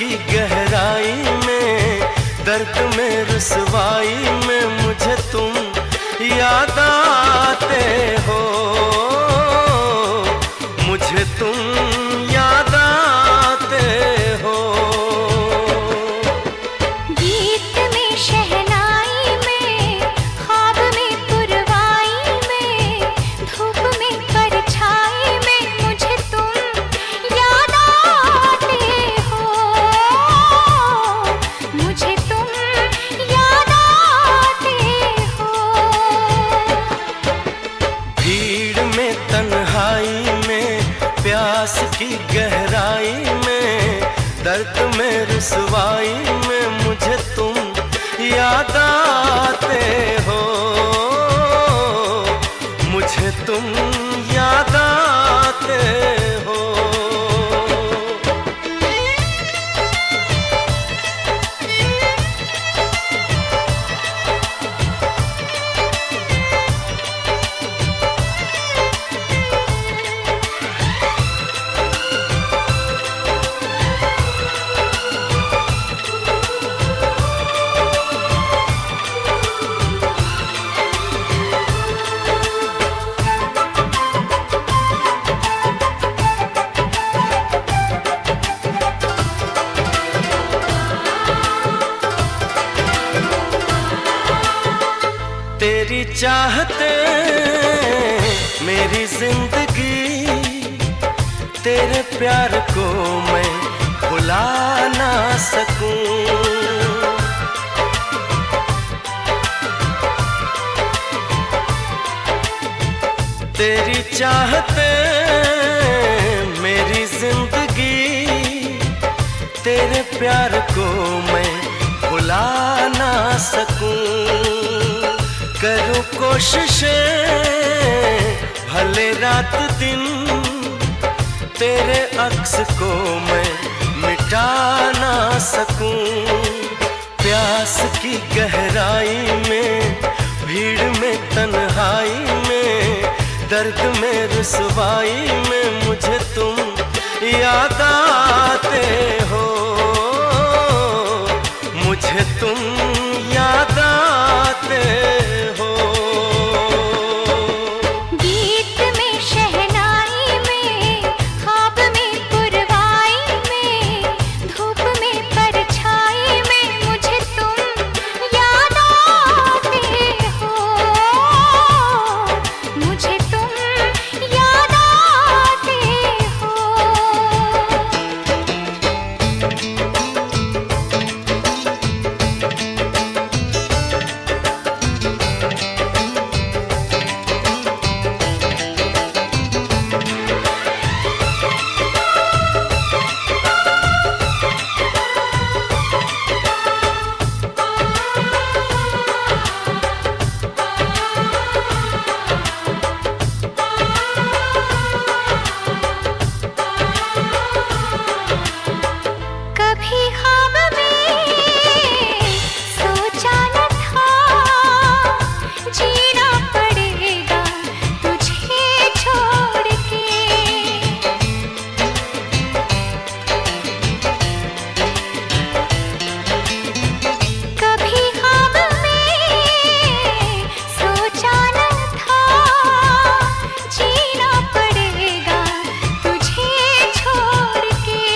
की गहराई में, दर्द में रुसवाई में मुझे तुम याद आते हो, मुझे तुम याद आते हो। गीत में शहनाई में, ख्वाब में पुरवाई में, धूप में परछाई में मुझे तुम याद आते हो, मुझे तुम याद आते हो। भीड़ में तन्हाई में, प्यास की गहराई में, दर्द में रुसवाई में मुझे तुम याद आते हो, मुझे तुम याद आते हो। तेरी चाहते मेरी जिंदगी, तेरे प्यार को मैं भुला ना सकूं। तेरी चाहते मेरी जिंदगी, तेरे प्यार को मैं भुला ना सकूं। करूं कोशिशें भले रात दिन, तेरे अक्स को मैं मिटा ना सकूं। प्यास की गहराई में, भीड़ में तन्हाई में, दर्द में रुसवाई में मुझे तुम याद आते हो, मुझे तुम याद आते हो। गीत में शहनाई में, ख्वाब में पुरवाई में, धूप में परछाई में मुझे तुम याद आते हो, मुझे तुम याद आते हो। कभी ख्वाब में सोचा न था, जीना पड़ेगा तुझे छोड़ के। कभी ख्वाब में सोचा न था, जीना पड़ेगा तुझे छोड़ के।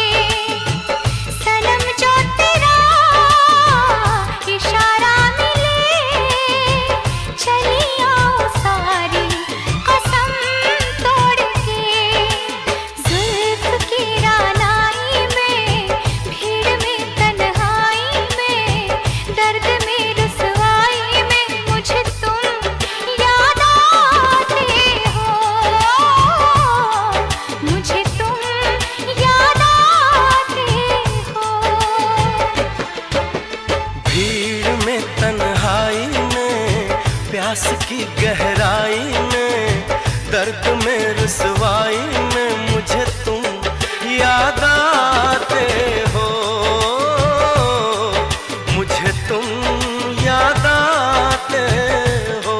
सनम जो तेरा इशारा मिले, चली आओ सारी कसम तोड़ के। जुल्फ की रानाई में, भीड़ में तन्हाई में, दर्द में रुसवाई में मुझे तुम याद आते हो, मुझे तुम याद आते हो। भीड़ में तन्हाई में, प्यास की गहराई में, दर्द में रुसवाई में मुझे तुम याद आते हो, मुझे तुम याद आते हो।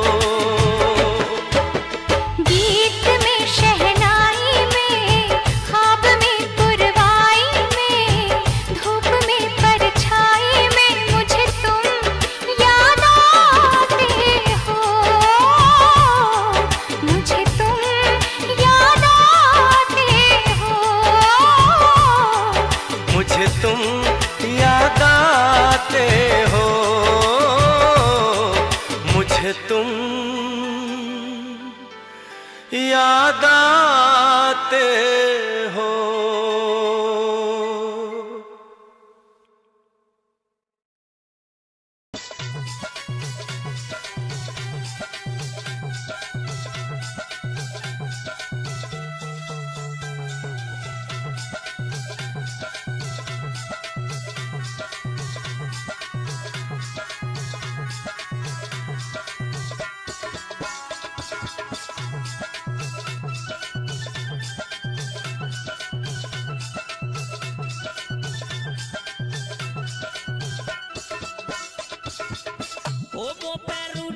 गीत में शहनाई में, ख्वाब में पुरवाई में, धूप आते हो, मुझे तुम याद आते हो। Como perro